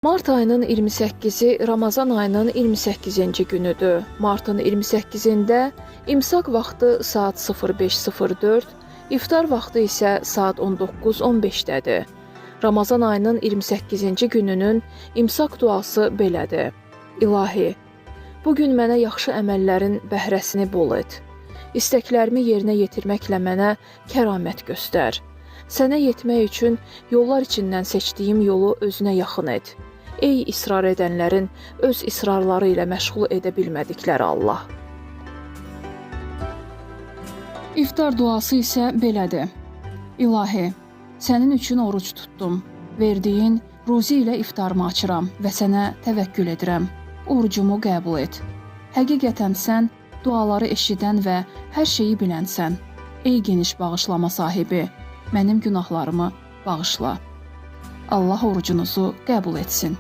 Mart ayının 28-i Ramazan ayının 28-ci günüdür. Martın 28-də imsak vaxtı saat 05:04, iftar vaxtı isə saat 19:15-dədir. Ramazan ayının 28-ci gününün imsak duası belədir. İlahi, bugün mənə yaxşı əməllərin bəhrəsini bol et. İstəklərimi yerinə yetirməklə mənə kəramət göstər. Sənə yetmək üçün yollar içindən seçdiyim yolu özünə yaxın et. Ey israr edənlərin öz israrları ilə məşğul edə bilmədikləri Allah. İftar duası isə belədir. İlahi, sənin üçün oruç tutdum. Verdiyin ruzi ilə iftarımı açıram və sənə təvəkkül edirəm. Orucumu qəbul et. Həqiqətən sən duaları eşidən və hər şeyi bilənsən. Ey geniş bağışlama sahibi, mənim günahlarımı bağışla. Allah orucunuzu qəbul etsin.